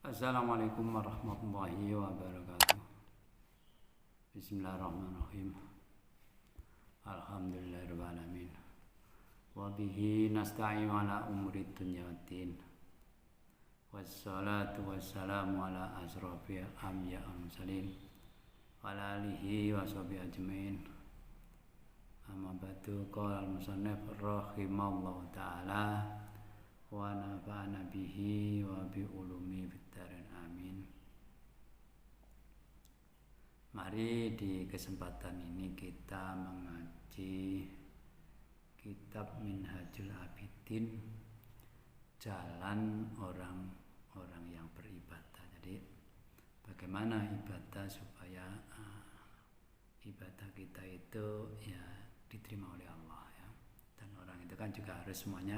Assalamualaikum warahmatullahi wabarakatuh. Bismillahirrahmanirrahim. Alhamdulillahirabbil alamin. Wa bihi nasta'inu ala umuri dunya waddin. Wassalatu wassalamu ala asrofil anbiya'i wal mursalin wa ala alihi wa sahbihi ajmain. Amma ba'du, qala al-musannif rahimallahu ta'ala wa nafa'ana bihi wa bi ulumi fid-dharain amin. Mari di kesempatan ini kita mengaji kitab Minhajul Abidin, jalan orang-orang yang beribadah. Jadi bagaimana ibadah supaya ibadah kita itu ya diterima oleh Allah ya. Dan orang itu kan juga harus semuanya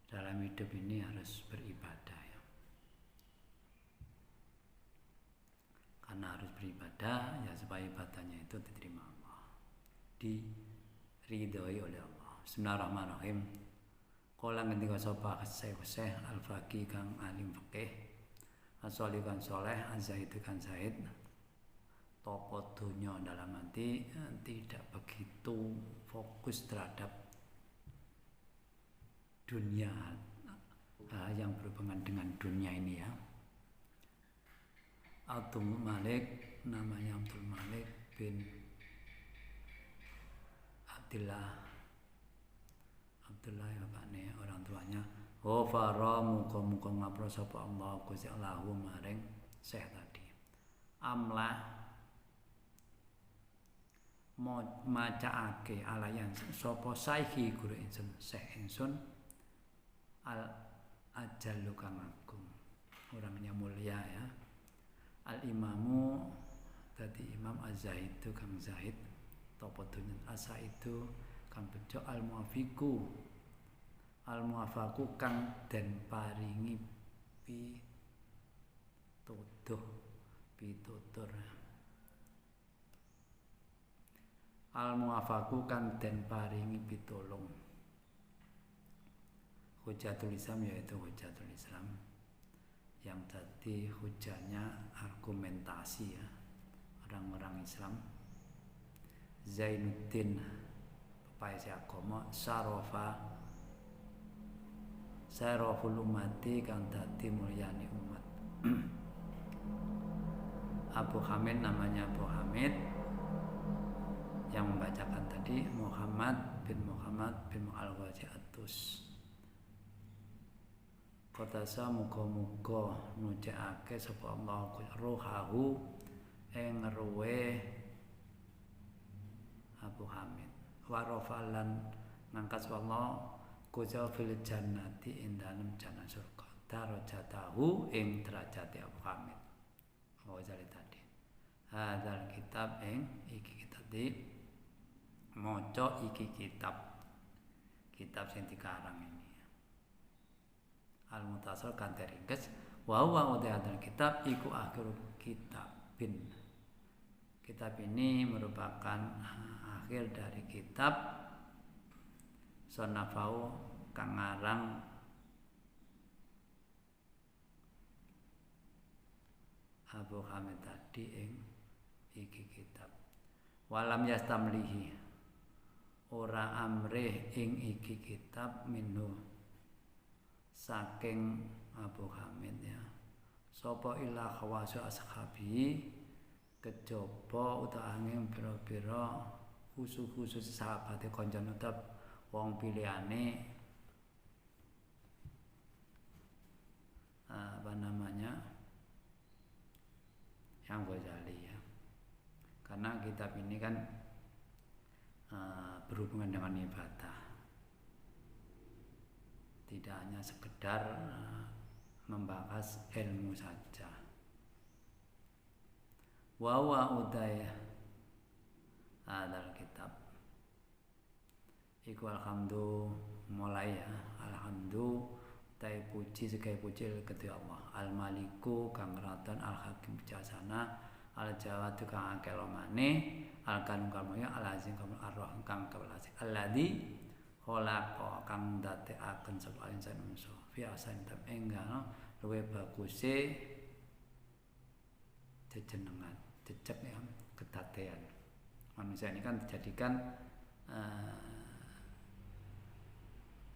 dalam hidup ini harus beribadah ya. Karena harus beribadah ya supaya ibadahnya itu diterima Allah, diridhoi oleh Allah. Bismillahirrahmanirrahim. Kala ngendika sapa Syekh Al-Faqih kang alim fikih, as-shalih kan saleh, az-zahid kan zahid. Topo dunya dalam arti tidak begitu fokus terhadap dunia, yang berhubungan dengan dunia ini ya. Abdul Malik, namanya Abdul Malik bin Abdullah ya bapaknya, orang tuanya. Ghafara muga-muga ngapura sapa Allah Gusti Allahu maring Syekh tadi. Amlah macaake alayan sapa saiki guru ingsun Syekh ingsun al ajallu kang agung, orangnya mulia ya. Al imamu tadi imam az-zahid itu kang zahid, topo dunya asa itu kang bejo, al muafiku kang den paringi pitutur. Al muafaku kang den paringi pitulung. Hujatul Islam yaitu Hujatul Islam yang tadi hujahnya argumentasi ya orang-orang Islam. Zainuddin pepaes agama, saroful umati kang dadi mulyani umat. Abu Hamid, namanya Abu Hamid, yang membacakan tadi Muhammad bin Al-Wazi Atus. Kotasa muga-muga nujakake sapa Allah ruhahu ing ruwe Abu Hamid. Warofalan ngangkat Allah kuza fil jannati ing dalem jannah surga. Darajatahu ing derajate Abu Hamid. Wajali tadi. Hadzal kitab ing iki kitab di maca iki kitab sing dikarang ini. Al-Mutasal kan teringkes wa huwa udhadal kitab iku akhirul kitabin. Kitab ini merupakan akhir dari kitab Sonafau kang ngarang Abu Hamid tadi ing iki kitab. Walam yastamlihi, ora amrih ing iki kitab minhu saking Abu Hamid ya. Sapa ila khawasu ashabi, kejaba utawa angin pira-pira khusus sahabate kanca netep wong pilihane yang Ghazali ya. Karena kitab ini kan berhubungan dengan ibadah, tidak hanya sekedar membahas ilmu saja. Wa udaya adal kitab iku alhamdu mulai ya. Alhamdu tai puji segai puji kedua Allah. Al maliku kang ratan, al hakim bijaksana, al jawad kang akeh lomane, al kanun kang mulia, al azim kang arwah kang kebelas. Alladzi khalaqa kang dadekaken sapa insan manusa fi asan tam enggal luwih baguse jejenengan jejak ya kedadean. Manusia ini kan dijadikan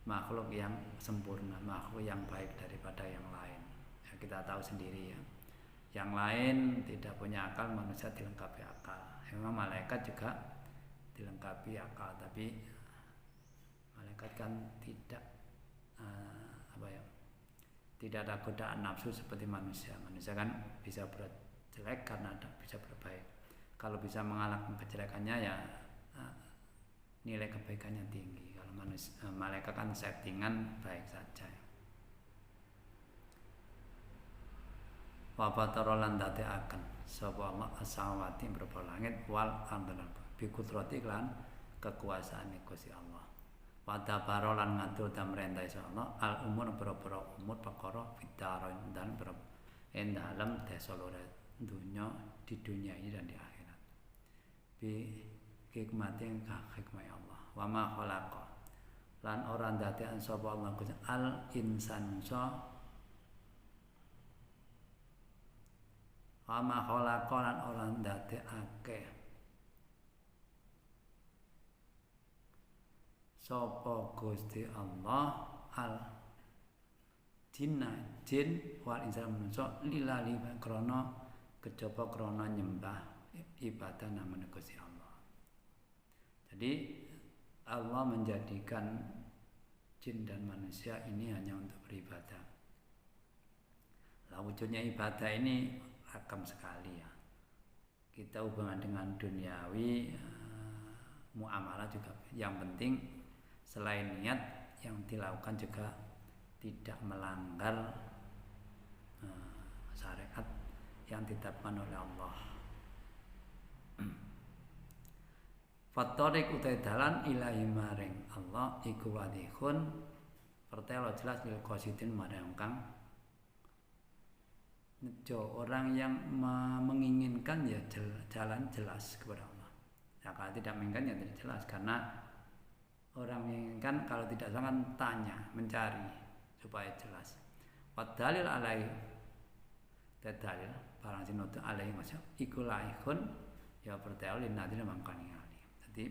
makhluk yang sempurna, makhluk yang baik daripada yang lain. Ya, kita tahu sendiri ya. Yang lain tidak punya akal, manusia dilengkapi akal. Memang malaikat juga dilengkapi akal, tapi malaikat kan tidak tidak ada godaan nafsu seperti manusia. Manusia kan bisa berbuat jelek karena bisa berbaik. Kalau bisa mengalahkan kejelekannya ya nilai kebaikannya tinggi. Kalau manusia, malaikat kan settingan baik saja. Wa fatara lan dadekaken sapa Allah as-samawati berupa langit wal ardh bi qudrati lan kekuasaane Gusti Allah. Wa dabara lan ngatur damrentah Allah al umur boro-boro umur perkara fitaron dan dalam desa lore dunya di dunia ini dan di akhirat. Bi hikmatin ka hikmah Allah. Wa ma khalaqa lan ora ndadekan sapa Allah Gusti al insan wa ma khalaqa lan ora ndadekake sapa Gusti Allah al jinna jin wal insan manungsa lilali krana kejaba krana nyembah ibadah namanya Gusti Allah. Jadi Allah menjadikan jin dan manusia ini hanya untuk beribadah. Lah wujudnya ibadah ini ragam sekali ya. Kita hubungan dengan duniawi, muamalah juga. Yang penting selain niat yang dilakukan juga tidak melanggar syariat yang ditetapkan oleh Allah. Fatorik utai dalan ilahi maring Allah iku wadihun pertelo jelas lil qasidin marang kang nejo orang yang menginginkan ya jalan jelas kepada Allah. Ya kalau tidak menginginkan ya tidak jelas karena orang menginginkan kalau tidak sangat tanya mencari supaya jelas. Wadalil alai dalil barang sinutu alai maksud iku laihun ya pertelo linadil mangkani. Jadi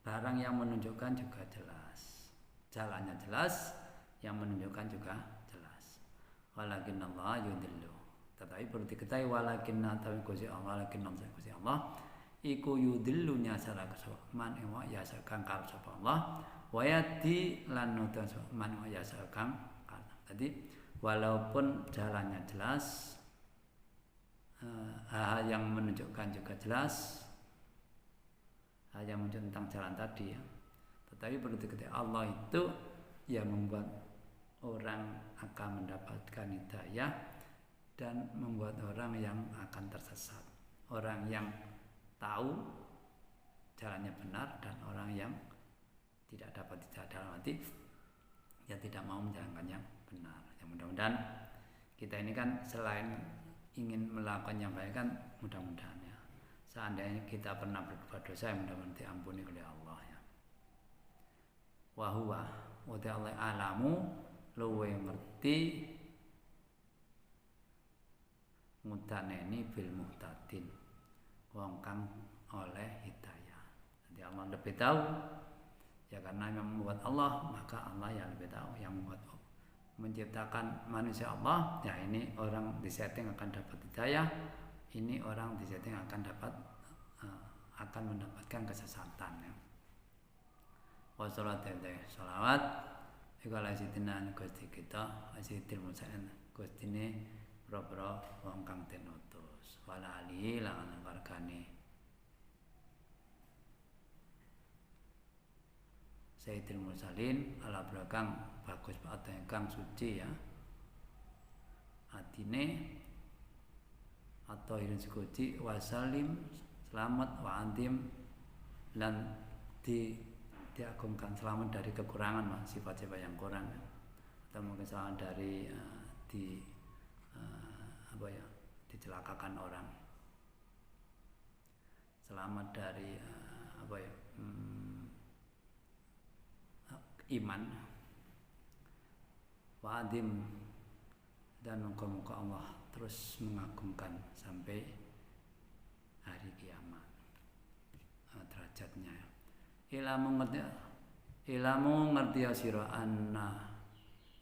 barang yang menunjukkan juga jelas, jalannya jelas, yang menunjukkan juga jelas. Walakin Allah yudillu. Tetapi perlu diketahui walakin tapi Gusti Allah, walakin Gusti Allah, iku yudillunya salah man ewa ya sakang kal sapa Allah, wayati lan nutas man ya sakang kal. Jadi walaupun jalannya jelas, hal yang menunjukkan juga jelas, hal yang menunjukkan tentang jalan tadi ya. Tetapi perlu diketahui Allah itu yang membuat orang akan mendapatkan hidayah dan membuat orang yang akan tersesat. Orang yang tahu jalannya benar dan orang yang tidak dapat dalam hati ya tidak mau menjalankan yang benar. Ya mudah-mudahan kita ini kan selain ingin melakukan yang baik kan mudah-mudahan ya. Seandainya kita pernah berbuat dosa yang mudah-mudahan diampuni oleh Allah ya. Wa huwa wa ta'ala alamu luwe ngerti mutaneni bil muhtadin wong kang oleh hidayah. Jadi Allah lebih tahu ya karena yang membuat Allah maka Allah yang lebih tahu yang membuat menciptakan manusia Allah ya ini orang disetting akan dapat hidayah, ini orang disetting akan mendapatkan kesesatan ya. Wassalatu salawat ikala sidinan Gusti kita asidil musaen Gustine boro-boro wong kang den utus wala ali lan wargane Sayyidil Mursalin ala belakang bagus atau kang suci ya atine atau irin suci wasalim selamat wa antim dan diagungkan selamat dari kekurangan sifat-sifat yang kurang atau mungkin selamat dari dicelakakan orang, selamat dari iman wa adim, dan muka-muka Allah terus mengagumkan sampai hari kiamat derajatnya. Ilamu ngerti ya sira anna,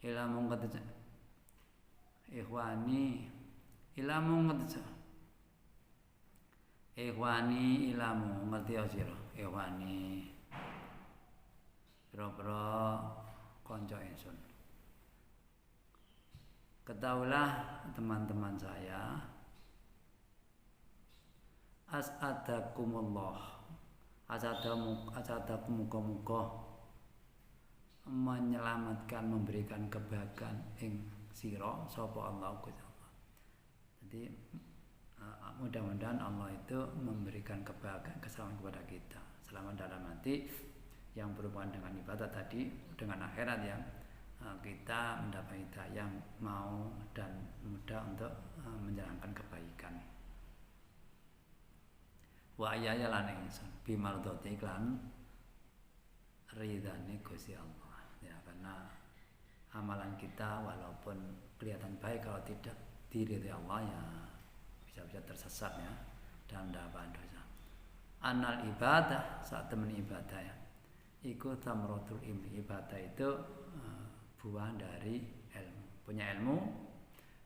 ilamu ngerti ikhwani, ilamu ngerti ikhwani, ilamu ngerti ya sira ikhwani, pira-pira kanca ingsun. Ketahuilah teman-teman saya, as'adakumullah, as'adakum, muga-muga menyelamatkan, memberikan kebahagiaan ing sira sapa Allah Gusti Allah. Jadi mudah-mudahan Allah itu memberikan kebahagiaan, keselamatan kepada kita. Selamat dalam hati yang berhubungan dengan ibadah tadi, dengan akhirat yang kita mendapat hidayah, mau dan mudah untuk menjalankan kebaikan. Wa ayya lan ingsun bimardhati iklan ridane Gusti Allah. Ya, karena amalan kita walaupun kelihatan baik, kalau tidak diridhoi Allah ya bisa-bisa tersesat ya dan dapat dosa. Anal ibadah, saat temen ibadah ya, iku tamratul ilmi. Ibadah itu buah dari ilmu. Punya ilmu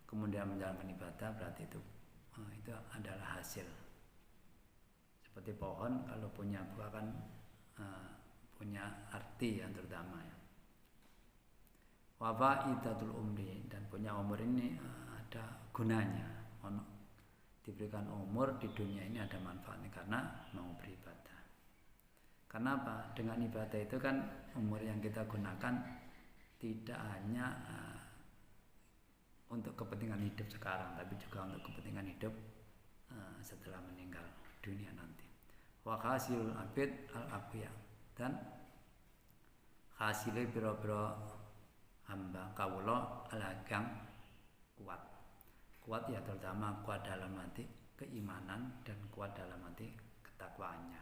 kemudian menjalankan ibadah, berarti itu adalah hasil. Seperti pohon kalau punya buah kan punya arti yang terutama ya. Wa faidatul umri, dan punya umur ini ada gunanya. Diberikan umur di dunia ini ada manfaatnya karena mau beribadah. Karena apa? Dengan ibadah itu kan umur yang kita gunakan tidak hanya untuk kepentingan hidup sekarang, tapi juga untuk kepentingan hidup setelah meninggal dunia nanti. Wa hasilul abid al-aqiyah, dan hasilnya biro-biro hamba kawula al-agang kuat. Kuat ya terutama kuat dalam hati keimanan dan kuat dalam hati ketakwaannya.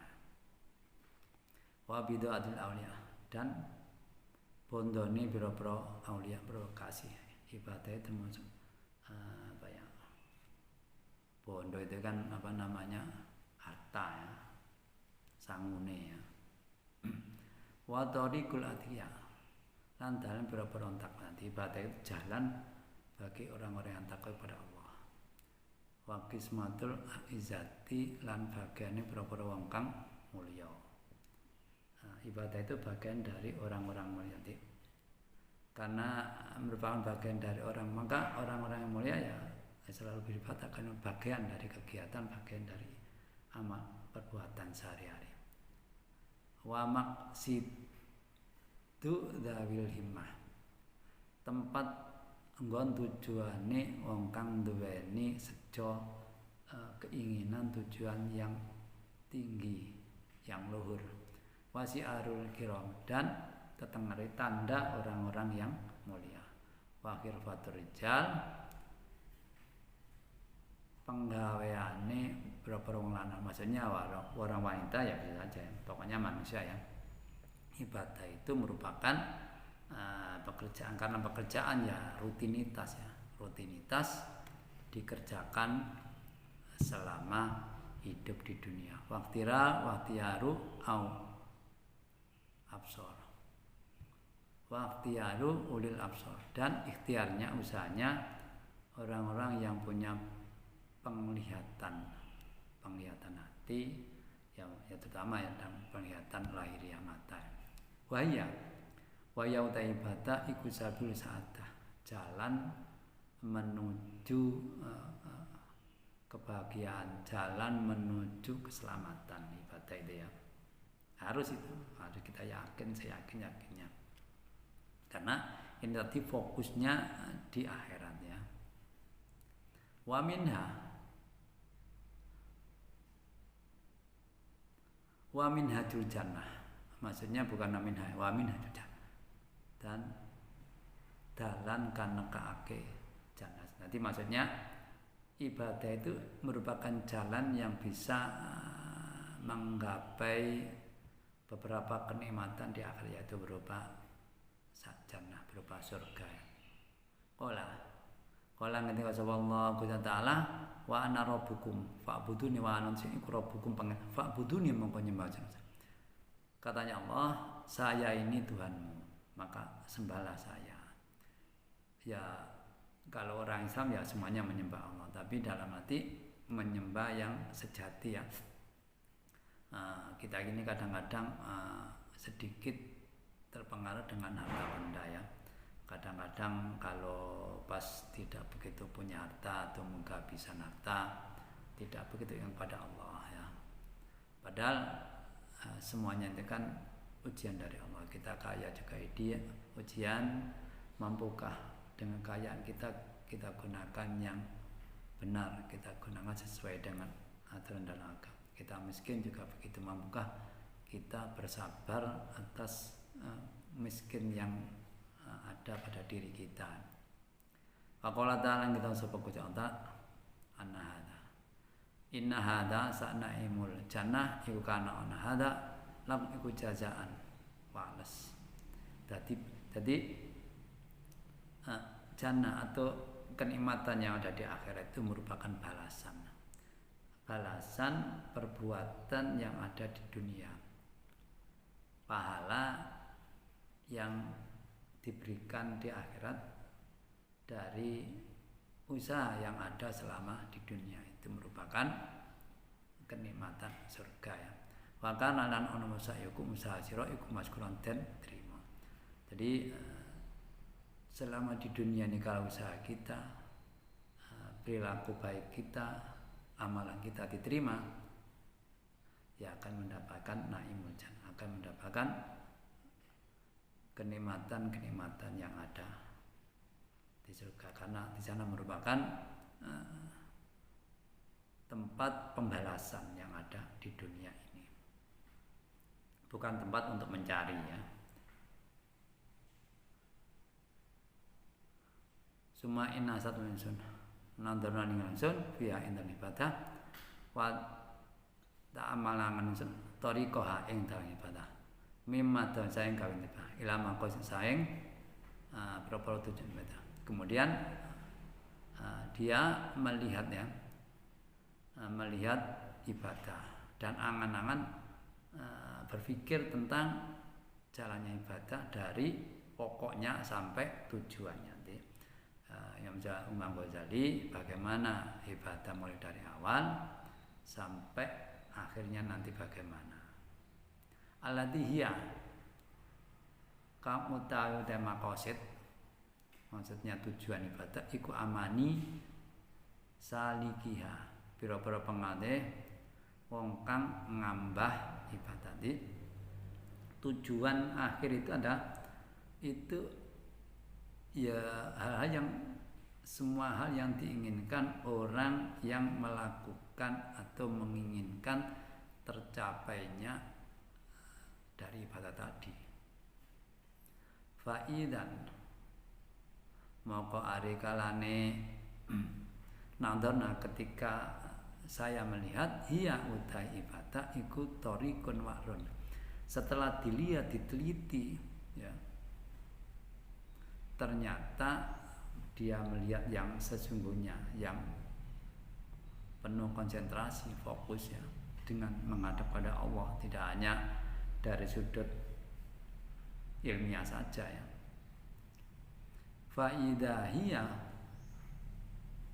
Wa bidaatil auliya, dan bondone biro-biro aulia, biro kasih. Ibadah itu termasuk apa ya? Bondo itu kan apa namanya? Harta ya. Sangune ya. Wa tariqul atqiya, lan dalan biro-biro takwa. Ibadah itu jalan bagi orang-orang yang takwa kepada Allah. Wa qismatul izzati, lan bagiane biro-biro wong kang mulya. Ibadah itu bagian dari orang-orang mulia. Karena merupakan bagian dari maka orang-orang yang mulia ya selalu beribadah karena bagian dari kegiatan, bagian dari amal perbuatan sehari-hari. Wa maqsidu dzawil himmah, tempat nggon tujuane wong kang duweni sejo keinginan, tujuan yang tinggi, yang luhur. Wasi'arul kiram, dan tetengere tanda orang-orang yang mulia. Wa khirfatur rijal, penggaweane berapa wong lanang, maksudnya orang wanita ya bisa saja, pokoknya manusia ya. Ibadah itu merupakan pekerjaan, karena pekerjaan ya rutinitas ya, rutinitas dikerjakan selama hidup di dunia. Waktiyaru au absor, waktiyaru ulil absor, dan ikhtiarnya, usahanya orang-orang yang punya penglihatan hati ya terutama ya dan penglihatan lahiriah mata. Wahya uta ibadah iku sabil sa'adah, jalan menuju kebahagiaan, jalan menuju keselamatan. Ibadah itu ya harus kita yakin, saya yakinnya, karena ini tadi fokusnya di akhirat ya. Wa minhajul jannah, maksudnya bukan wa minhajul jannah, dan dalan kana kaake jannah. Nanti maksudnya ibadah itu merupakan jalan yang bisa menggapai beberapa kenikmatan di akhir, yaitu berupa jannah, berupa surga. Kala ngendika sapa Allah Ta'ala wa ana rabbukum fa'buduni wa ana iku rabbukum fa'buduni mongko nyembah. Katanya Allah, saya ini Tuhanmu, maka sembahlah saya. Ya kalau orang Islam ya semuanya menyembah Allah, tapi dalam arti menyembah yang sejati ya. Kita ini kadang-kadang sedikit terpengaruh dengan harta benda ya. Kadang-kadang kalau pas tidak begitu punya harta atau menghabiskan harta, tidak begitu yang pada Allah ya. Padahal semuanya itu kan ujian dari Allah. Kita kaya juga dia ujian, mampukah dengan kekayaan kita gunakan yang benar, kita gunakan sesuai dengan aturan dan agama. Kita miskin juga begitu, mampukah kita bersabar atas miskin yang ada pada diri kita. Faqala ta'ala kita sapa Gusti Allah anna hada inna hada sa'naimul jannah iku kana ana hada lam iku jazaan walas. Jadi jannah atau kenikmatan yang ada di akhirat itu merupakan balasan perbuatan yang ada di dunia, pahala yang diberikan di akhirat dari usaha yang ada selama di dunia, itu merupakan kenikmatan surga ya. Wa kana lan ana musayyikum usaha sira iku maskuran den terima. Jadi selama di dunia ini kalau usaha kita, perilaku baik kita, amalan kita diterima, ya akan mendapatkan naimul jannah, akan mendapatkan kenikmatan yang ada di surga, karena di sana merupakan tempat pembalasan yang ada di dunia ini, bukan tempat untuk mencari ya. Suma inna satu insun nandorna ning insun fiha intan ibadah wa ta'amalangan insun tariqaha ing dalam ibadah mimma dan sayang kawin tiba ilama kau sayang propor tujuan beda. Kemudian dia melihat ya, melihat ibadah dan angan-angan berpikir tentang jalannya ibadah dari pokoknya sampai tujuannya. Yang bisa Imam Ghazali bagaimana ibadah mulai dari awal sampai akhirnya nanti bagaimana. Aladhiya kamu tahu tema maqasid, maksudnya tujuan ibadah iku amani salikiha pira-pira pengane wong kang ngambah ibadah. Tujuan akhir itu ada itu ya hal-hal yang semua hal yang diinginkan orang yang melakukan atau menginginkan tercapainya dari ibadah tadi. Faidan moko ari kalane nandorna ketika saya melihat hiya utai ibadah iku thariqun wa'run. Setelah dilihat diteliti ya, ternyata dia melihat yang sesungguhnya, yang penuh konsentrasi, fokus ya, dengan menghadap pada Allah, tidak hanya dari sudut ilmiah saja ya. Faidahiyah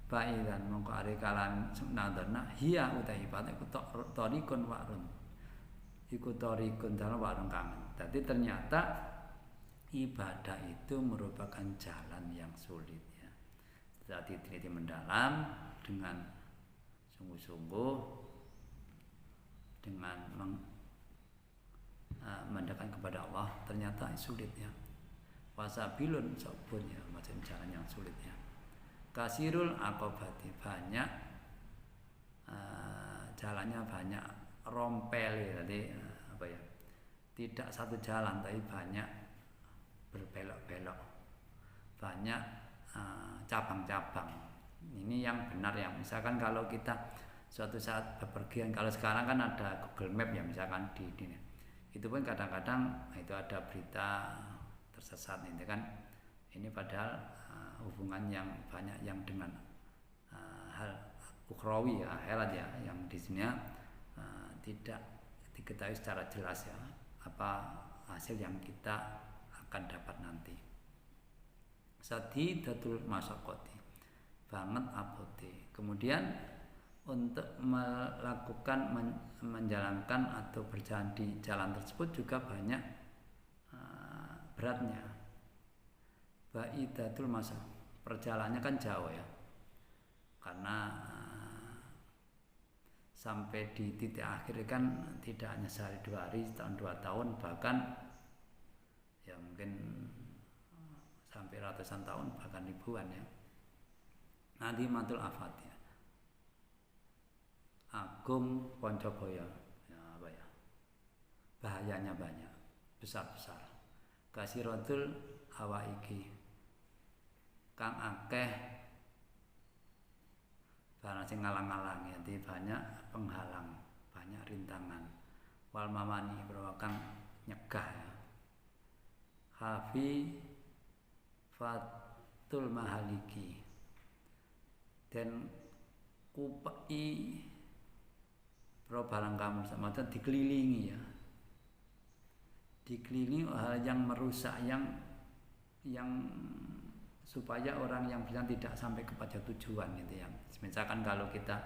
faidan mongko ari kalan nadana hiya utai ibadah iku thariqun wa'run. Iku thariqun dalam warung kangen. Jadi ternyata ibadah itu merupakan jalan yang sulit ya. Setelah diteliti mendalam dengan sungguh-sungguh, dengan mendekat kepada Allah, ternyata sulit ya. Wasabilun sabun ya, macam jalan yang sulit ya. Kasirul aqobati, banyak jalannya banyak rompel tadi apa ya? Tidak satu jalan tapi banyak berbelok-belok, banyak cabang-cabang. Ini yang benar ya. Misalkan kalau kita suatu saat bepergian, kalau sekarang kan ada Google Map ya, misalkan di itu pun kadang-kadang itu ada berita tersesat ini kan. Ini padahal hubungan yang banyak yang dengan hal ukhrawi ya, akhirat ya, yang di sini tidak diketahui secara jelas ya apa hasil yang kita akan dapat nanti. Sadidatul masyaqqati, banget abote. Kemudian untuk melakukan menjalankan atau berjalan di jalan tersebut juga banyak beratnya. Baidatul masa, perjalanannya kan jauh ya, karena sampai di titik akhir kan tidak hanya sehari 2 hari, setahun 2 tahun, bahkan ya mungkin sampai ratusan tahun, bahkan ribuan ya. Nanti matul afat ya, agung poncobaya ya, apa ya, bahayanya banyak, besar-besar. Kasiratul hawaiki, kang akeh barang sing ngalang-alang ya, banyak penghalang, banyak rintangan. Wal mamani kang nyegah ya. Hafi fatul mahaliki, dan kupai pro barang kamu sama dikelilingi ya, dikelilingi hal yang merusak, yang supaya orang yang berjalan tidak sampai kepada tujuan gitu ya. Misalkan kalau kita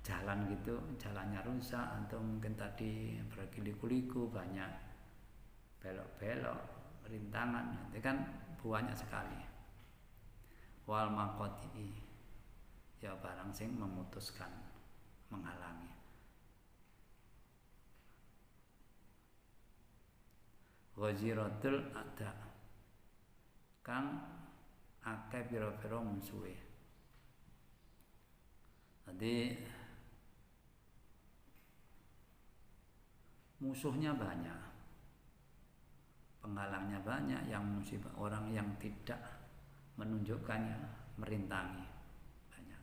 jalan gitu, jalannya rusak atau mungkin tadi berliku-liku, banyak belok-belok, rintangan, nanti kan banyak sekali. Wal maqati ya, barang sing memutuskan, menghalangi. Ghaziratul ada, kang akeh pira-pira musuhe. Jadi musuhnya banyak, penghalangnya banyak, yang musibah orang yang tidak menunjukkannya, merintangi banyak.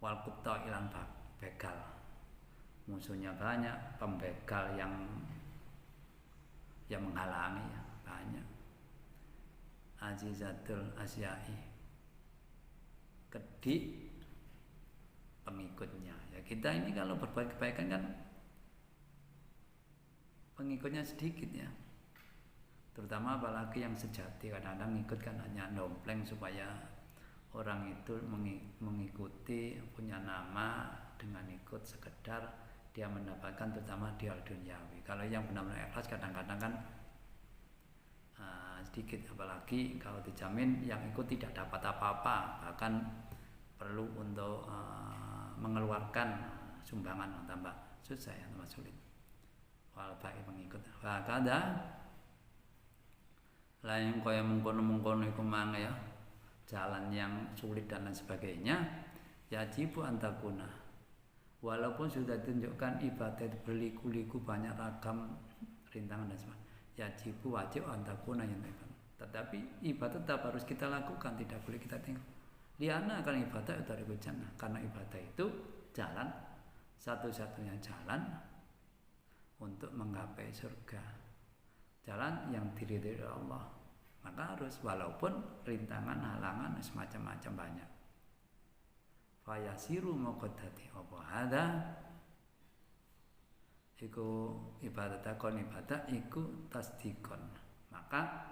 Wal qutta ilang begal, musuhnya banyak, pembegal yang menghalangi ya, banyak. Azizatul asyai, kedik pengikutnya ya. Kita ini kalau berbuat kebaikan kan pengikutnya sedikit ya, terutama apalagi yang sejati. Kadang-kadang ngikut kan hanya dompleng supaya orang itu mengikuti, punya nama dengan ikut sekedar dia mendapatkan, terutama di hal duniawi. Kalau yang benar-benar ikhlas kadang-kadang kan sedikit, apalagi kalau dijamin yang ikut tidak dapat apa-apa, bahkan perlu untuk mengeluarkan sumbangan, tambah susah ya, tambah sulit. Wal baik pengikut wakada lain kaya mengkono-mengkono iku mang ya, jalan yang sulit dan lain sebagainya. Yajibu antakuna, walaupun sudah ditunjukkan ibadah berliku-liku, banyak ragam rintangan dan sebagainya, yajibu wajib antakuna yang tetapi ibadah tetap harus kita lakukan, tidak boleh kita tinggal. Liana akan ibadah itu dari jannah, karena ibadah itu jalan, satu-satunya jalan untuk menggapai surga, jalan yang diridhoi Allah. Maka harus, walaupun rintangan, halangan semacam-macam banyak. Fayasiru maqaddati apa hada iku ibadah takon, ibadah iku tasdikon, maka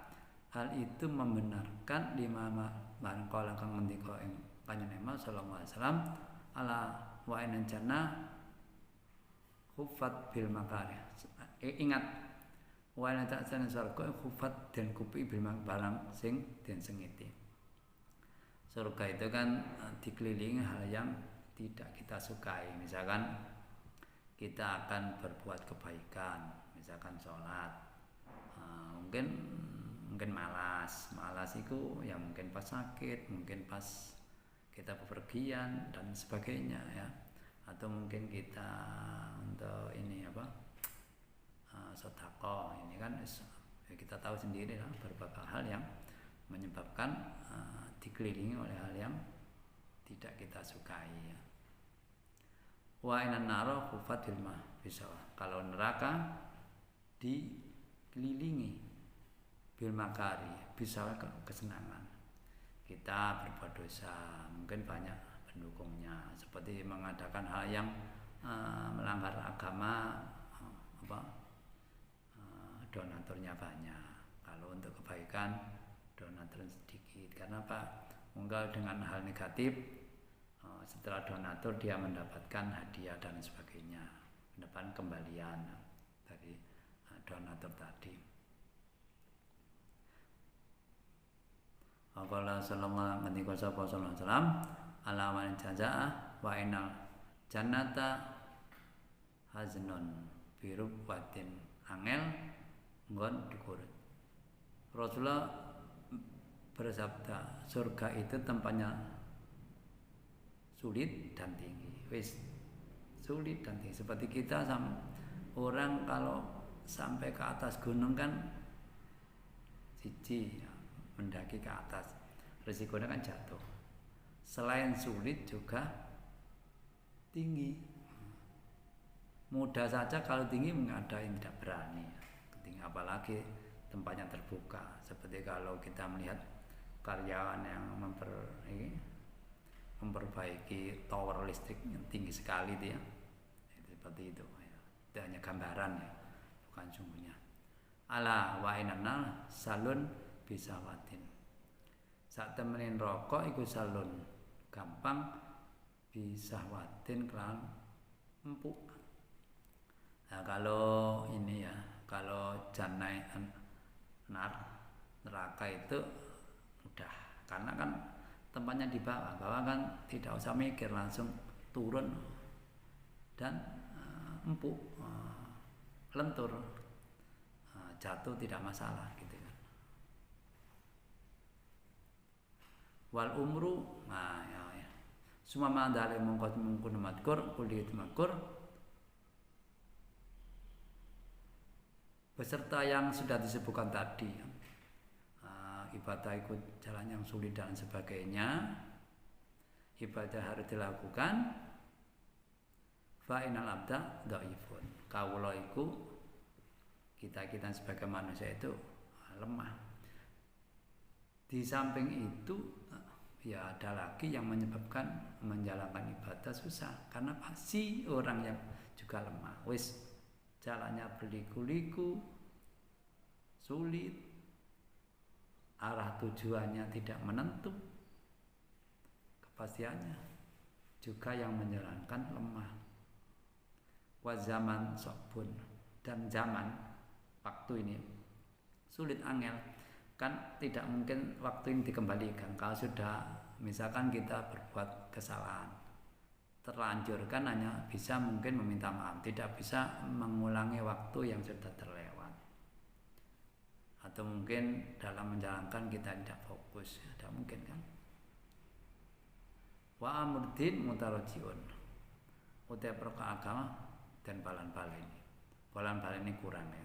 hal itu membenarkan lima mangkala kang ngendika ing Kanjeng Nabi sallallahu alaihi wasallam ala wa inna jannah khufat bil makari. Ingat, wa inna ta'sana sarqa khufat dan kupi bil barang sing den sengiti. Surga itu kan dikelilingi hal yang tidak kita sukai. Misalkan kita akan berbuat kebaikan, misalkan sholat, mungkin malas itu ya, mungkin pas sakit, mungkin pas kita bepergian dan sebagainya ya, atau mungkin kita untuk ini sedekah, ini kan ya kita tahu sendiri lah, berbagai hal yang menyebabkan dikelilingi oleh hal yang tidak kita sukai ya. Wa inan naro khufat bil ma, bisa kalau neraka dikelilingi bil makari, bisa kesenangan. kita berbuat dosa, mungkin banyak pendukungnya, seperti mengadakan hal yang melanggar agama, donaturnya banyak. Kalau untuk kebaikan donatur sedikit. Karena apa? Mungkin dengan hal negatif, setelah donatur dia mendapatkan hadiah dan sebagainya, mendapatkan kembalian dari donatur tadi. Qala sallallahu alaihi wasallam ala man jazaa wa inal jannata haznun birubwatin angel nggon dikurut. Rasulullah bersabda, surga itu tempatnya sulit dan tinggi. Wis sulit dan tinggi. Seperti kita orang kalau sampai ke atas gunung kan siji mendaki ke atas, risikonya kan jatuh. Selain sulit juga tinggi. Mudah saja kalau tinggi ada yang tidak berani. Tinggi apalagi tempatnya terbuka. Seperti kalau kita melihat karyawan yang memperbaiki tower listrik yang tinggi sekali itu ya. Seperti itu ya. Itu hanya gambaran ya, bukan sungguhnya. Ala wa inana salun bisawatin. Sak temenin rokok iku salun gampang bisawatin kelan empuk. Nah, kalau ini ya, kalau janai neraka itu mudah, karena kan tempatnya di bawah kan tidak usah mikir, langsung turun dan empuk, lentur, jatuh tidak masalah gitu kan. Wal umru, nah ya. Sumama dale mongko mungkun matkur kulit makur beserta yang sudah disebutkan tadi, ibadah ikut jalan yang sulit dan sebagainya, ibadah harus dilakukan. Fa inal abda dhaifun, kawula iku kita sebagai manusia itu lemah. Di samping itu ya ada lagi yang menyebabkan menjalankan ibadah susah, karena pasti orang yang juga lemah. Wis jalannya berliku-liku, sulit, arah tujuannya tidak menentu, kepastiannya juga yang menjalankan lemah. Wa zaman sokbun, dan zaman waktu ini sulit angel, kan tidak mungkin waktu ini dikembalikan. Kalau sudah misalkan kita berbuat kesalahan, terlanjur kan hanya bisa mungkin meminta maaf, tidak bisa mengulangi waktu yang sudah terlewat. Atau mungkin dalam menjalankan kita tidak fokus, tidak mungkin kan. Wa amurdin mutarajiun, utai perkara agama dan balan-balan ini kurang ya.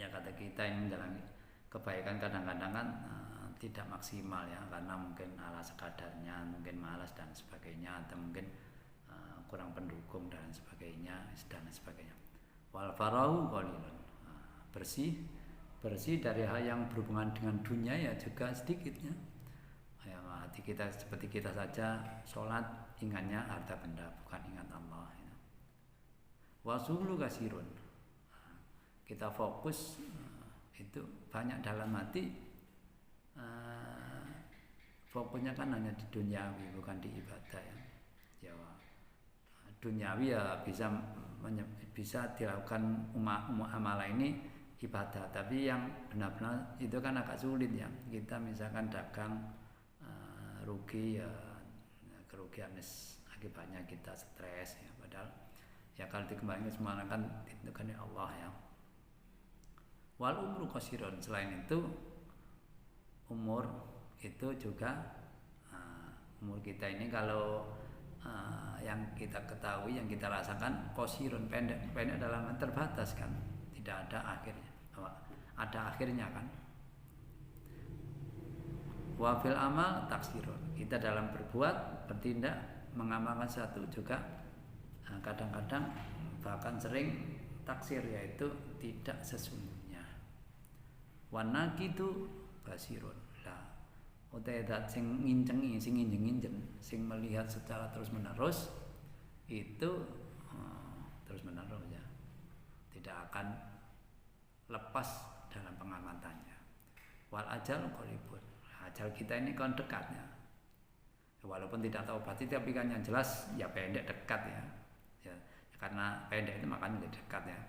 Ya kata kita ini menjalani kebaikan kadang-kadang kan tidak maksimal ya, karena mungkin ala sekadarnya, mungkin malas dan sebagainya, atau mungkin kurang pendukung dan sebagainya. Wal farau qalilun, bersih dari hal yang berhubungan dengan dunia ya juga sedikitnya. Ya, hati kita seperti kita saja, sholat ingatnya harta benda, bukan ingat Allah ya. Wasulu kasirun, kita fokus itu banyak dalam hati, fokusnya kan hanya di duniawi, bukan di ibadah ya. Duniawi ya bisa dilakukan amalan ini ibadah, tapi yang benar-benar itu kan agak sulit ya. Kita misalkan dagang rugi ya, kerugian akibatnya kita stres ya, padahal ya kalau dikembalikan semua kan ditentukan oleh Allah ya. Wal umru qasirun, selain itu umur itu juga umur kita ini kalau yang kita ketahui, yang kita rasakan qasirun, pendek dalam terbatas kan, tidak ada akhirnya. Ada akhirnya kan. Wa fil amal taksirun, kita dalam berbuat, bertindak, mengamalkan satu juga kadang-kadang bahkan sering taksir, yaitu tidak sesungguhnya. Wa naqidu basirun, lah utawa zat sing ngincengi, sing nginjeng-nginjen, sing melihat secara terus-menerus itu terus-menerus ya. Tidak akan lepas dalam pengamatannya. Wal ajal qaribun. Ajal kita ini kan dekatnya. Walaupun tidak tahu pasti tapi kan yang jelas ya pendek dekat ya. Ya, karena pendek itu makanya dekat ya.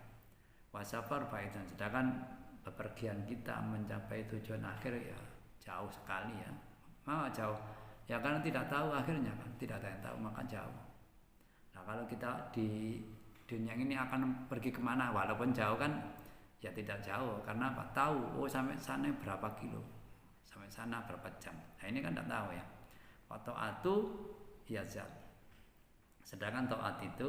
Wasafar baidun, sedangkan bepergian kita mencapai tujuan akhir ya jauh sekali ya. Jauh. Ya karena tidak tahu akhirnya kan, tidak ada yang tahu maka jauh. Nah, kalau kita di dunia ini akan pergi kemana walaupun jauh kan ya tidak jauh karena apa? Tahu sampai sana berapa kilo, sampai sana berapa jam. Nah ini kan tidak tahu ya. Ta'atu yazal. Sedangkan taat itu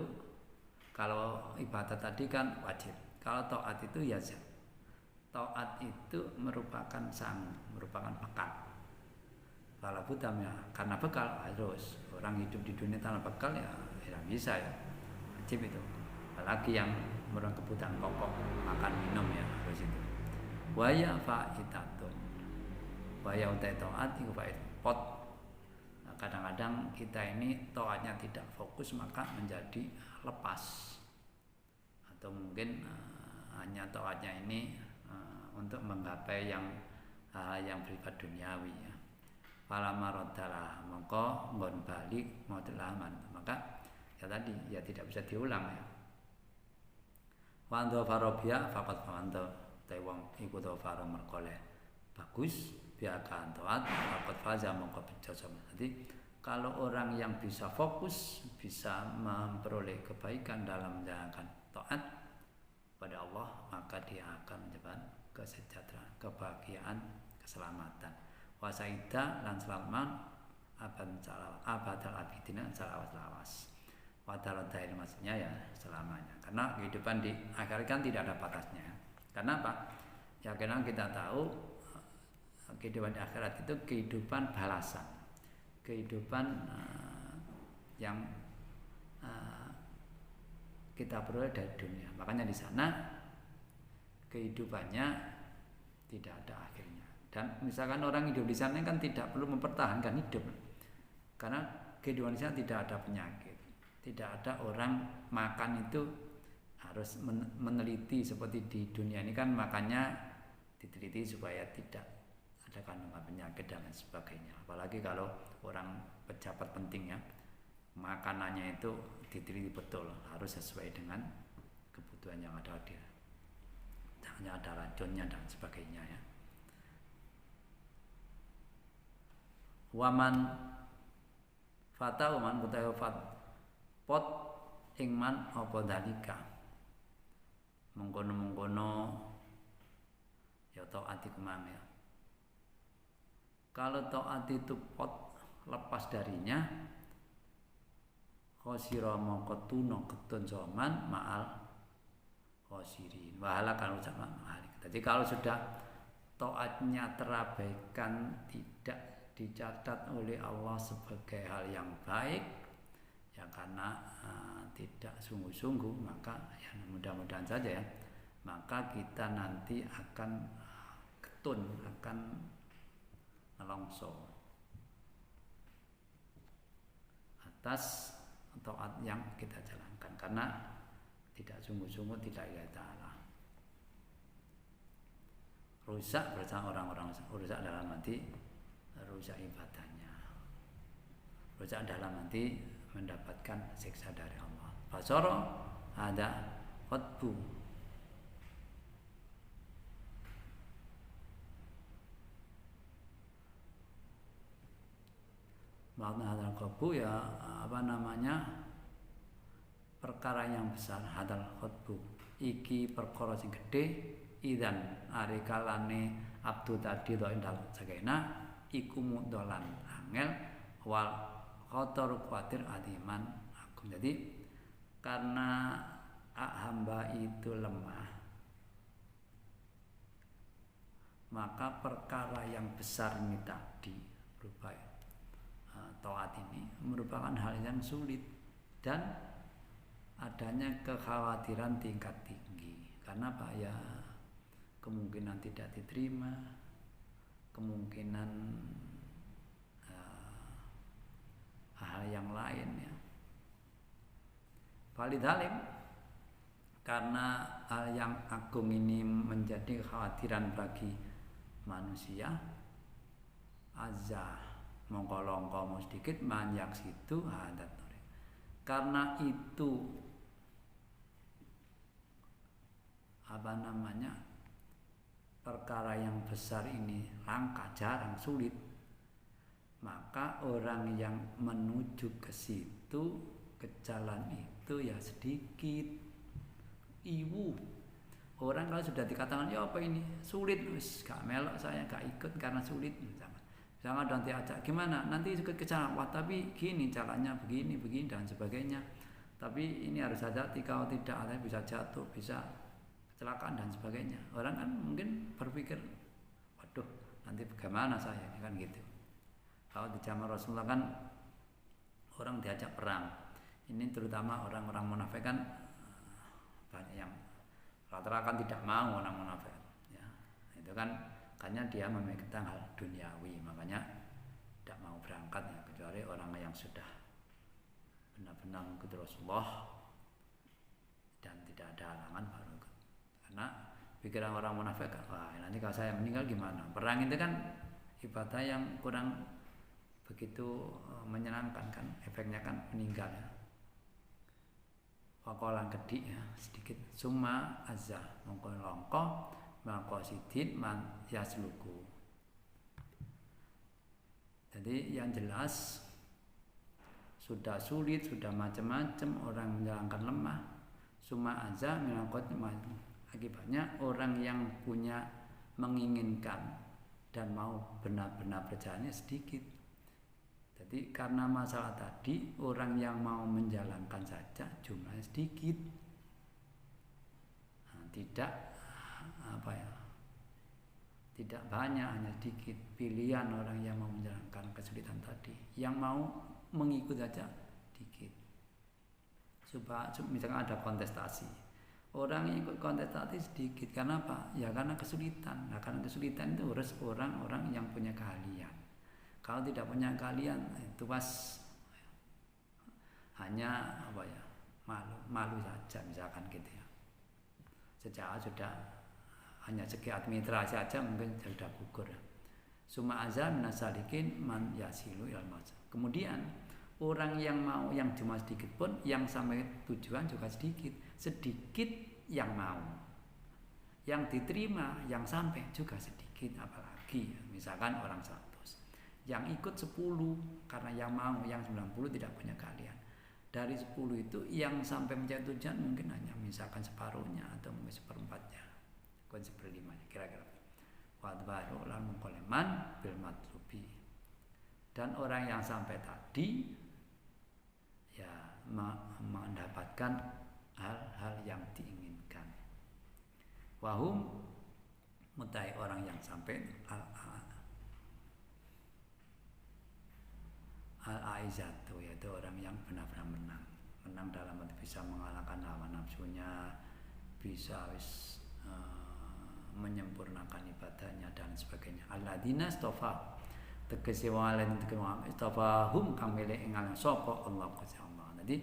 kalau ibadah tadi kan wajib. Kalau taat itu yazal. Taat itu merupakan merupakan bekal. Kalau butamnya karena bekal harus orang hidup di dunia tanpa bekal ya tidak bisa ya. Wajib itu. Apalagi yang merupakan kebutuhan pokok makan minum ya harus itu. Waya fa'idatun. Waya utai taat itu pot. Kadang-kadang kita ini taatnya tidak fokus maka menjadi lepas atau mungkin hanya taatnya ini untuk menggapai yang bersifat duniawi ya. Fala maraddalah mongko nggon balik modelaman maka ya tadi ya tidak bisa diulang ya. Wando farobia fakat wando tewang iku to faro merkole bagus biarkan taat dapat faza mongko bejoso. Jadi kalau orang yang bisa fokus bisa memperoleh kebaikan dalam menjalankan taat pada Allah maka dia akan mendapat kesejahteraan, kebahagiaan, keselamatan. Wasaida lan selamat abadal abidina salawas lawas. Wadaladain maksudnya ya selamanya. Karena kehidupan di akhirat kan tidak ada batasnya. Karena apa? Ya karena kita tahu kehidupan di akhirat itu kehidupan balasan, kehidupan yang kita peroleh dari dunia. Makanya di sana kehidupannya tidak ada akhirnya. Dan misalkan orang hidup di sana kan tidak perlu mempertahankan hidup, karena kehidupan di sana tidak ada penyakit, tidak ada orang makan itu harus meneliti seperti di dunia ini kan makannya diteliti supaya tidak ada kandungan penyakit dan lain sebagainya. Apalagi kalau orang pejabat penting ya, makanannya itu diteliti betul, harus sesuai dengan kebutuhan yang ada dia. Hanya ada racunnya dan sebagainya ya. Waman fata waman kutawa pot ingman apa dalika mengkono ya taat iku mang ya. Kalau taat itu pot lepas darinya khosira mongko tuna ketun soman ma'al khosirin wahala kan sama mahalik. Jadi kalau sudah taatnya terabaikan, tidak dicatat oleh Allah sebagai hal yang baik ya karena tidak sungguh-sungguh, maka ya mudah-mudahan saja ya, maka kita nanti akan ketun, akan nelongso atas taat yang kita jalankan karena tidak sungguh-sungguh, tidak ilah ta'ala. Rusak bersama orang-orang, rusak dalam arti rusak ibadahnya, rusak dalam arti mendapatkan siksa dari Allah. Basoro ada khutbu, makna hadal khutbu ya apa namanya, perkara yang besar. Hadal khutbu iki perkara sing gedhe, idan ari kalane abdu tadi do indal sagena iku mudolan angel wal khotor kuatir adiman agung. Jadi karena hamba itu lemah, maka perkara yang besar ini tadi berupa taat ini merupakan hal yang sulit dan adanya kekhawatiran tingkat tinggi. Karena apa ya, kemungkinan tidak diterima, kemungkinan lain ya. Walidalim, karena hal yang agung ini menjadi kekhawatiran bagi manusia, azza mongko longko sedikit manyak situ hadat. Karena itu perkara yang besar ini langka, jarang, sulit, maka orang yang menuju ke situ, ke jalan itu ya sedikit. Orang kalau sudah dikatakan ya apa ini sulit, gak melok, saya gak ikut karena sulit. Jangan nanti ajak gimana, nanti ikut ke jalan, wah tapi gini jalannya begini dan sebagainya. Tapi ini harus hati-hati, kalau tidak ada bisa jatuh, bisa kecelakaan dan sebagainya. Orang kan mungkin berpikir, waduh nanti bagaimana saya, kan gitu. Kalau di zaman Rasulullah kan orang diajak perang, ini terutama orang-orang munafik kan banyak yang rata-rata kan tidak mau orang munafik ya. Itu kan karena dia memegang hal duniawi, makanya tidak mau berangkat ya, kecuali orang yang sudah benar-benar ikut Rasulullah dan tidak ada halangan baru ikut. Karena pikiran orang munafik, wah nanti kalau saya meninggal gimana? Perang itu kan ibadah yang kurang begitu menyenangkan kan, efeknya kan meninggal ya. Wakolang kedik ya, sedikit summa azza mongko longko mongko sidin man yasluku. Jadi yang jelas sudah sulit, sudah macam-macam orang menjalankan lemah. Summa azza minangkot akibatnya orang yang punya menginginkan dan mau benar-benar berjalannya sedikit. Jadi karena masalah tadi, orang yang mau menjalankan saja jumlahnya sedikit, tidak tidak banyak, hanya sedikit pilihan orang yang mau menjalankan kesulitan tadi. Yang mau mengikut saja sedikit. Misalkan ada kontestasi, orang yang ikut kontestasi sedikit. Karena apa? Ya karena kesulitan. Nah, karena kesulitan itu harus orang-orang yang punya keahlian. Kalau tidak punya keahlian itu pas hanya malu saja misalkan gitu ya. Sejak sudah hanya segi administrasi saja mungkin sudah gugur. Summa azza minasalikin man yasilu ilal masa. Kemudian orang yang mau yang cuma sedikit pun yang sampai tujuan juga sedikit yang mau. Yang diterima yang sampai juga sedikit, apalagi misalkan orang 100. Yang ikut 10 karena yang mau, yang 90 tidak punya keahlian. Dari 10 itu yang sampai mencapai tujuan mungkin hanya misalkan separuhnya atau mungkin seperempatnya, mungkin seperlimanya kira-kira. Wadbaru lan mengkoleman bil matlubi. Dan orang yang sampai tadi ya mendapatkan hal-hal yang diinginkan. Wahum mutai orang yang sampai al-aizatu, yaitu orang yang benar-benar menang dalam arti bisa mengalahkan hawa nafsunya, bisa menyempurnakan ibadahnya dan sebagainya. Alladzina istafa tegese wong alim istafahum kang milih ing alam sapa Allah Gusti Allah. Jadi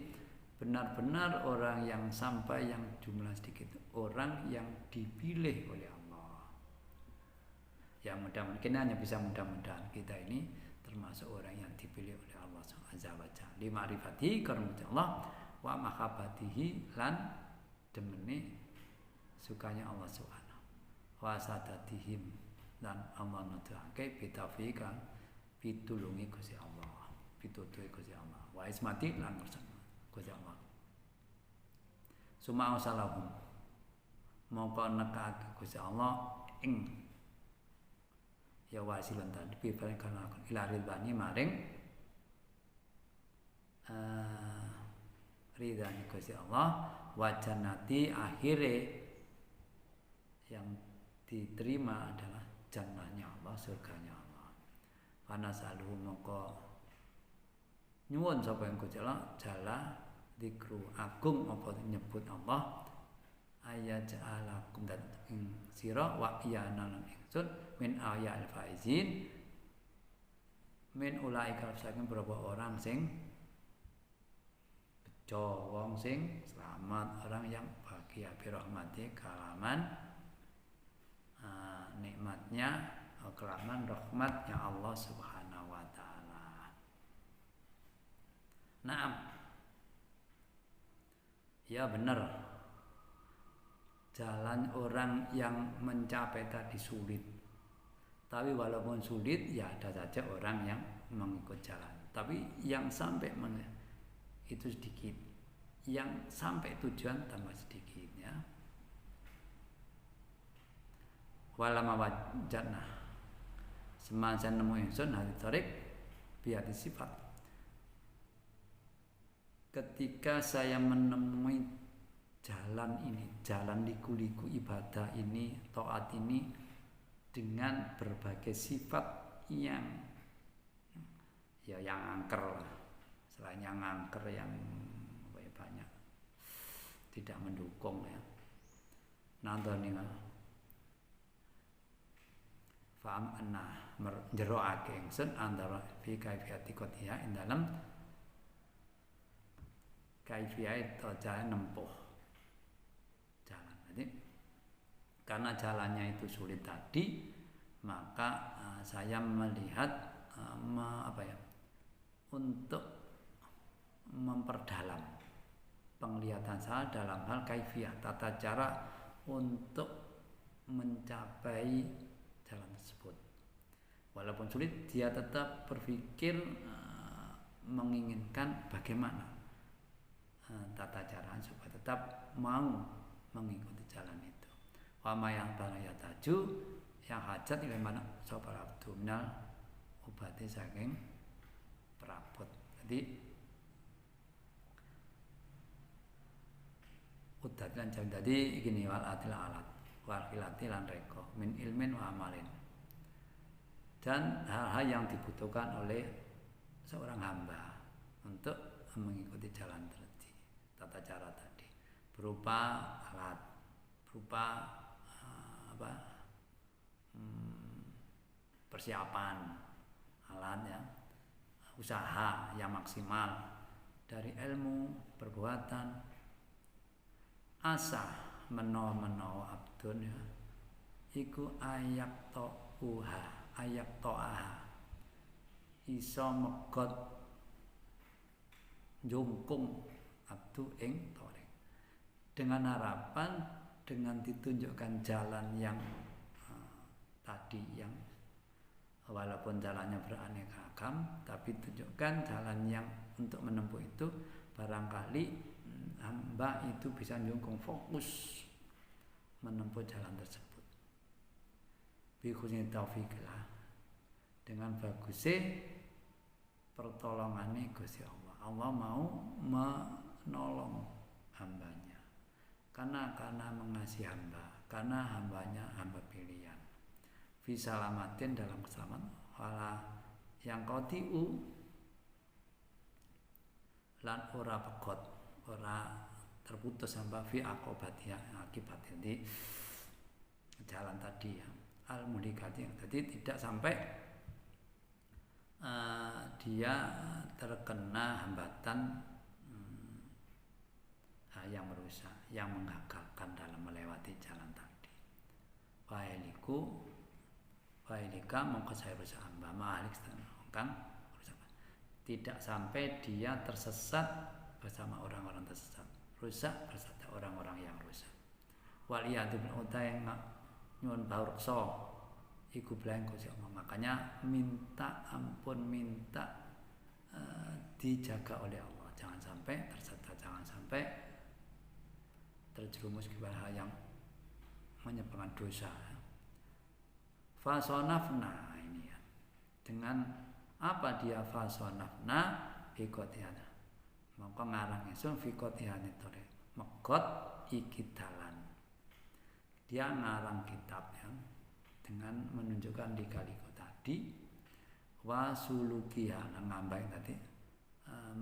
benar-benar orang yang sampai yang jumlah sedikit, orang yang dipilih oleh Allah. Ya mudah-mudahan hanya bisa mudah-mudahan kita ini termasuk orang yang dipilih oleh Allah Azza wa Jalla li ma'rifati karena Allah wa mahabbatihi lan demene sukanya Allah Subhanahu wa sadatihim dan Allah nuduhake bitaufiqan pitulungi Gusti Allah pitutuhe Gusti Allah wa ismati lan Gusti Allah summa salahum mongko nekake Gusti Allah ing ya wasilan tadi piparing kana ila ridwani maring ridhani Gusti Allah wa jannati akhire yang diterima adalah jannahnya Allah, surganya Allah. Panasaluhu mongko nyuwun sapa yang Gusti Allah jala dikru agung apa nyebut Allah ayaj'alakum dan sira wa iyana lan ingsun min ayal faizin min ulaika saking berapa orang sing wong sing selamat, orang yang bahagia birahmati kalaman nikmatnya kelaman rahmatnya Allah Subhanahu wa taala. Naam. Ya benar. Jalan orang yang mencapai tadi sulit. Tapi walaupun sulit ya ada saja orang yang mengikut jalan. Tapi yang sampai itu sedikit. Yang sampai tujuan tambah sedikit ya. Walama wajadna semasa nemu ingsun hati tarik biati sifat. Ketika saya menemui jalan ini, jalan liku-liku ibadah ini, taat ini dengan berbagai sifat yang angker lah. Selain yang angker yang banyak tidak mendukung ya. Nantoni faham anna jeroake ingsun antara fi kaifiyati qatiha ing dalam kaifiyah atau jalan nempuh jalan. Jadi karena jalannya itu sulit tadi, maka saya melihat untuk memperdalam penglihatan saya dalam hal kaifiyah, tata cara untuk mencapai jalan tersebut. Walaupun sulit, dia tetap berpikir menginginkan bagaimana tata cara supaya tetap mau mengikuti jalan itu. Wama yang banaya taju yang hajat ilmu mana sopal abdominal obati saking perabot. Jadi udah lan jam tadi gini wal atil alat wal kilati lan reko min ilmin wa amalin, dan hal-hal yang dibutuhkan oleh seorang hamba untuk mengikuti jalan tadi, tata cara tadi berupa alat, berupa persiapan alat ya, usaha yang maksimal dari ilmu, perbuatan, asa menawa abdun ya iku ayak to'aha iso megot jungkung abdu ing torek, dengan harapan dengan ditunjukkan jalan yang tadi yang walaupun jalannya beraneka ragam, tapi tunjukkan jalan yang untuk menempuh itu barangkali hamba itu bisa menjungkung fokus menempuh jalan tersebut. Bi husni taufiqillah, dengan bagusnya pertolongannya Gusti Allah. Allah mau menolong hambanya karena mengasihi hamba, karena hambanya hamba pilihan. Fi salamatin dalam keselamatan, wala yang qati'u lan ora pegot, ora terputus hamba fi aqobatnya akibat di jalan tadi ya al mulikati, jadi tidak sampai dia terkena hambatan yang merusak, yang menggagalkan dalam melewati jalan tadi. Wailika mongko saya berusaha hamba ma'alik kan tidak sampai dia tersesat bersama orang-orang tersesat, rusak bersama orang-orang yang rusak. Waliyadu bin utai nyuwun baursa iku blaeng Gusti Allah. Makanya minta ampun, minta dijaga oleh Allah, jangan sampai tersesat, jangan sampai terjerumus ke hal yang menyebabkan dosa. Fasonafna ini ya, dengan apa dia fasonafna bikotiana, maka ngarang isun bikotiana itu megot iki dalan. Dia ngarang kitab ya, dengan menunjukkan lika-liku tadi wasulukiha ngambai tadi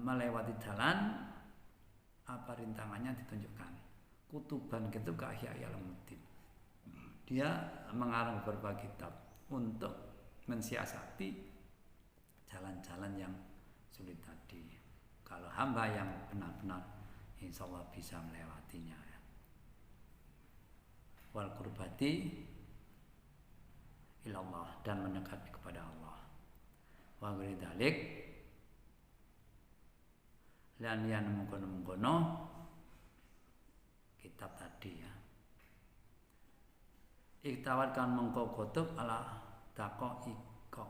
melewati jalan apa rintangannya ditunjukkan. Kutuban gitu kahya ulumuddin. Dia mengarang beberapa kitab untuk mensiasati jalan-jalan yang sulit tadi. Kalau hamba yang benar-benar insya Allah bisa melewatinya ya. Wal qurbati ilallah, dan mendekat kepada Allah. Wa ghairi dzalik lan yang mengkono-mengkono kitab tadi ya. Iktawat kan mengko kutub ala tako iko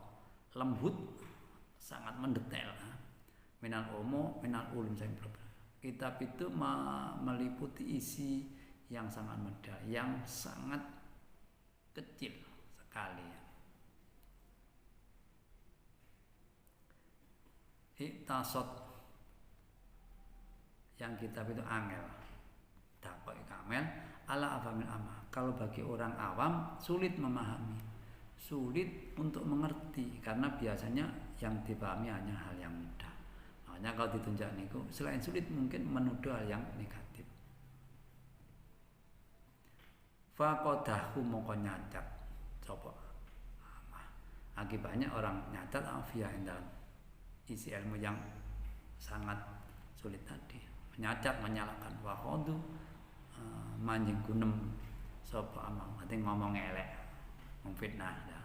lembut, sangat mendetail ya. Minal ulum saya kitab itu meliputi isi yang sangat mudah, yang sangat kecil sekali ya. Iktasot, yang kitab itu angel, dakoi kamel ala afamil amma. Kalau bagi orang awam sulit memahami, sulit untuk mengerti, karena biasanya yang dipahami hanya hal yang mudah. Makanya kalau ditunjuk niku selain sulit mungkin menuduh hal yang negatif. Faqadahu moko nyacat coba. Akibatnya orang nyacat afia dalam isi ilmu yang sangat sulit tadi. Menyacat, menyalahkan wa khadu manjing gunem sapa amang, artinya ngomong elek, memfitnah ya,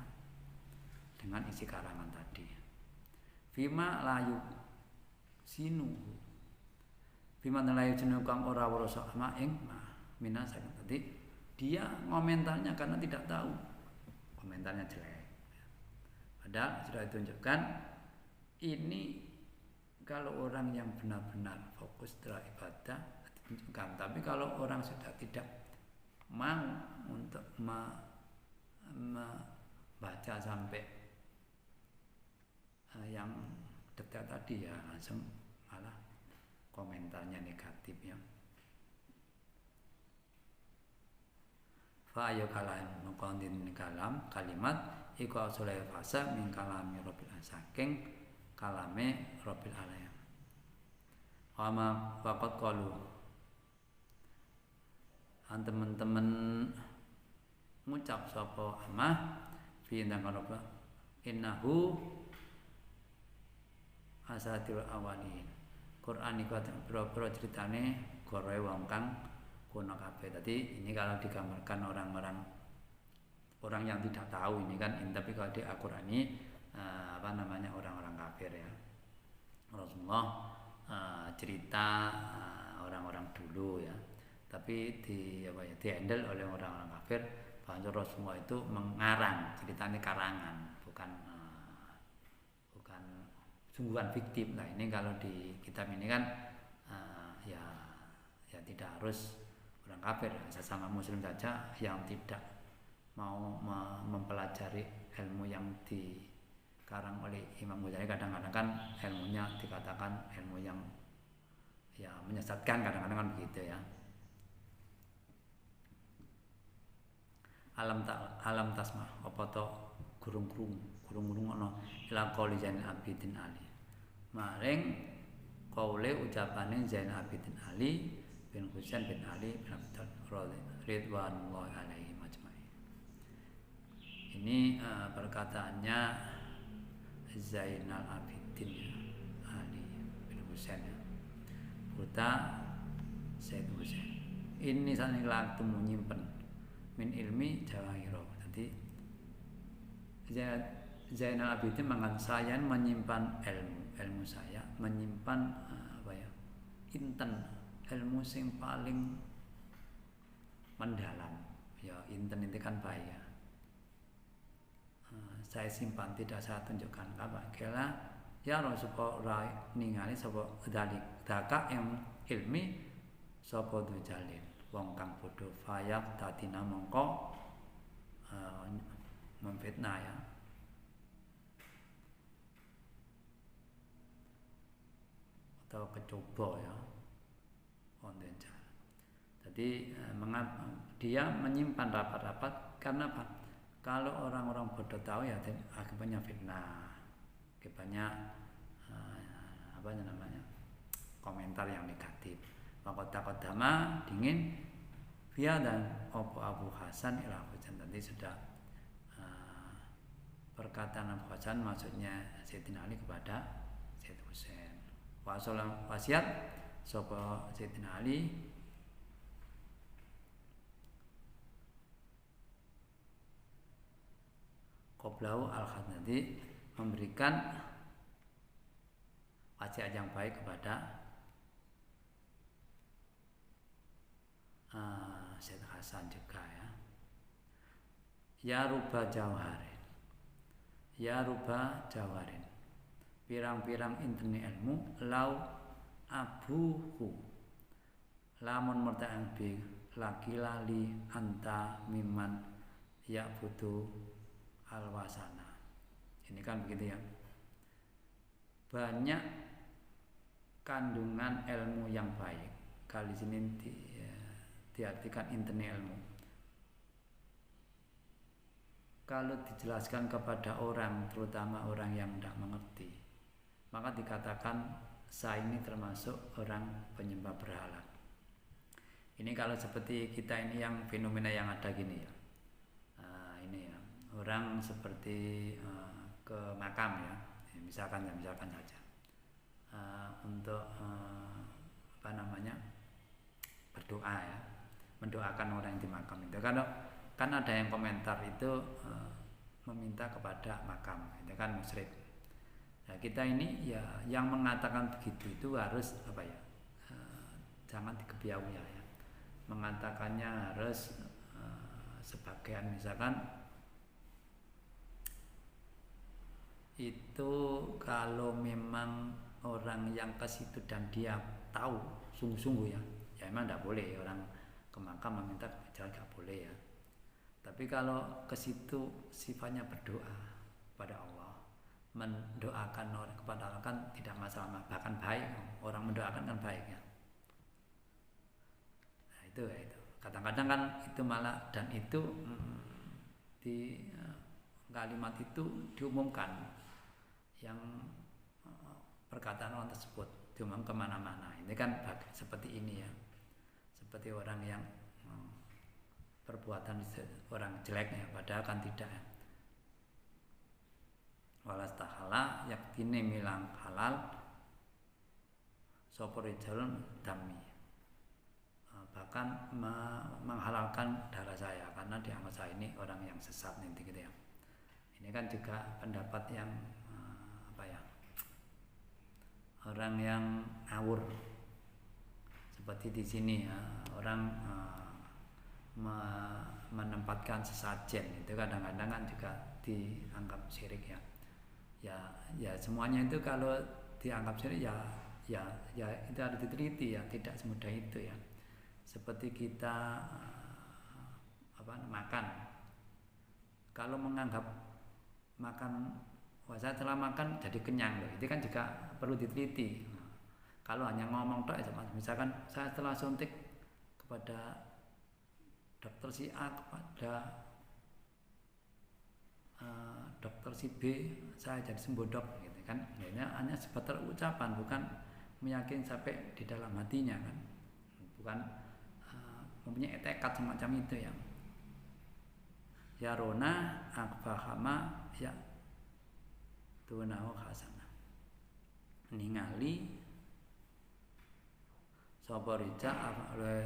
dengan isi karangan tadi. Fima layu sinu, fima layu sinu kang ora werusa ama ing mina saking tadi dia komentarnya karena tidak tahu, komentarnya jelek. Padahal sudah ditunjukkan ini kalau orang yang benar-benar fokus dalam ibadah ditunjukkan. Tapi kalau orang sudah tidak mau untuk membaca sampai yang detail tadi ya, langsung malah komentarnya negatif ya. Fa ayo kalam mukondin kalam kalimat iku asulai fasa min kalami rabbil saking kalame rabbil alamin. Wama faqat qalu, teman-teman ngucap sapa amah fi indang kana innahu asatirul awalin. Quran iku boro-boro ceritane goroe wong kang kuno kabeh. Tadi ini kalau digambarkan orang yang tidak tahu ini kan, tapi kalau di Al-Qur'an ini orang-orang kafir ya. Rasulullah cerita orang-orang dulu ya. Tapi di handle oleh orang-orang kafir. Bahkan Rasulullah itu mengarang, ceritanya karangan, bukan sungguhan fiktif. Nah ini kalau di kitab ini kan ya tidak harus orang kafir, sesama muslim saja yang tidak mau mempelajari ilmu yang dikarang oleh Imam Ghazali. Kadang-kadang kan ilmunya dikatakan ilmu yang ya menyesatkan, kadang-kadang kan begitu ya. Alam tasma apa to gurung ono ila qauli Zainal Abidin Ali. Maring qaule ucapane Zainal Abidin Ali bin Husain bin Ali bin Abi Thalib ridwanullahi alaihi majma'in. Ini perkataannya Zainal Abidin Ali bin Husain ya. Putra Said Husain. Ini saking laktu nyimpen min ilmi jawahiro. Jadi Zainal Abidin mengatakan saya menyimpan ilmu saya, menyimpan inten ilmu sing paling mendalam ya. Inten itu kan bahaya. Saya simpan, tidak saya tunjukkan apa kira ya supaya ningali sapa dalik daka yang ilmi sapa dujalin wong kang bodho fayak tatina mongko memfitnah ya. Atau kecoba ya. Jadi dia menyimpan rapat-rapat karena apa? Kalau orang-orang bodoh tahu ya akibatnya fitnah, akibatnya komentar yang negatif. Makota-kotama dingin via dan Abu Hasan ila Husain. Tadi sudah perkataan Abu Hasan maksudnya Sayyidina Ali kepada Sayyid Husain. wasiat sapa Sayyidina Ali qoblahu al-khatnati, memberikan wasiat yang baik kepada Syed Hasan juga ya. Ya ruba jawharin, ya ruba jawharin, pirang-pirang intene ilmu lau abuhu lamun mertaan bi laki lali anta miman ya butuh alwasana. Ini kan begitu ya. Banyak kandungan ilmu yang baik. Kali sini diartikan intene ilmu. Kalau dijelaskan kepada orang, terutama orang yang tidak mengerti, maka dikatakan saya ini termasuk orang penyembah berhala. Ini kalau seperti kita ini yang fenomena yang ada gini ya. Ini ya, orang seperti ke makam ya, misalkan saja untuk berdoa ya, mendoakan orang yang di makam itu. Kalau kan ada yang komentar itu meminta kepada makam, itu kan musyrik. Nah, kita ini ya yang mengatakan begitu itu harus jangan dikebiau ya. Mengatakannya harus sebagian misalkan itu kalau memang orang yang ke situ dan dia tahu sungguh-sungguh ya memang tidak boleh orang ke makam meminta jalan, tidak boleh ya. Tapi kalau ke situ sifatnya berdoa pada Allah, mendoakan orang kepada Allah kan tidak masalah, bahkan baik, orang mendoakan kan baik ya. Nah, itu kadang-kadang kan itu malah, dan itu di kalimat itu diumumkan yang perkataan orang tersebut diumumkan kemana-mana. Ini kan seperti ini ya, seperti orang yang perbuatan orang jeleknya, padahal kan tidak. Walastahala yaktine milang halal sapa rijalun dami, bahkan menghalalkan darah saya karena dianggap saya ini orang yang sesat nanti gitu ya. Ini kan juga pendapat yang orang yang ngawur seperti di sini ya, orang menempatkan sesajen itu kadang-kadang kan juga dianggap syirik ya. Ya semuanya itu kalau dianggap syirik ya itu harus diteliti ya, tidak semudah itu ya. Seperti kita makan, kalau menganggap makan saya telah makan jadi kenyang loh, itu kan juga perlu diteliti. Kalau hanya ngomong tok aja, misalkan saya telah suntik kepada dokter si A, kepada dokter si B, saya jadi sembuh dok, gitu kan? Ini hanya sebatas ucapan, bukan meyakini sampai di dalam hatinya kan, bukan mempunyai tekad semacam itu ya. Ya rona akfahama ya tunahu hasanah, ningali sapa rica oleh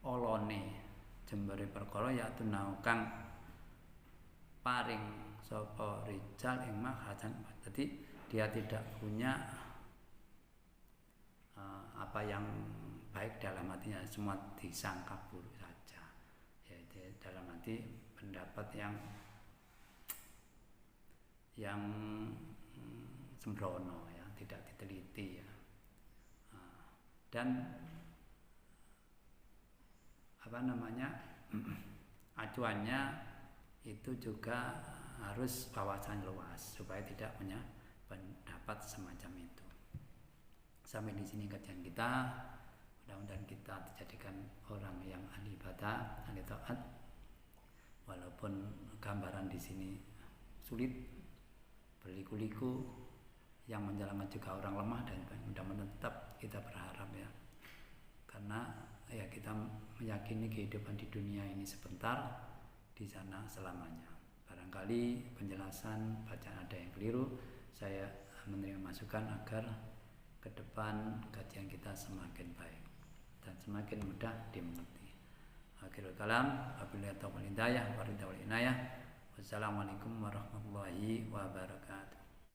olone jembare perkara ya tunahu kang paring sapa rijal ing hasan. Jadi dia tidak punya apa yang baik dalam hatinya, semua disangka buruk saja ya, dalam hati pendapat yang sembrono ya, tidak diteliti ya. Dan acuannya itu juga harus wawasan luas supaya tidak punya pendapat semacam itu. Sampai di sini kajian kita. Mudah-mudahan kita dijadikan orang yang ahli ibadah, ahli taat. Walaupun gambaran di sini sulit, berliku-liku, yang menjalankan juga orang lemah, dan mudah-mudahan tetap kita berharap ya, karena ya kita meyakini kehidupan di dunia ini sebentar, di sana selamanya. Barangkali penjelasan bacaan ada yang keliru, saya menerima masukan agar ke depan kajian kita semakin baik dan semakin mudah dimengerti. Akhirul kalam, wabillahi taufiq wal hidayah, waridha wal inayah. Wassalamualaikum warahmatullahi wabarakatuh.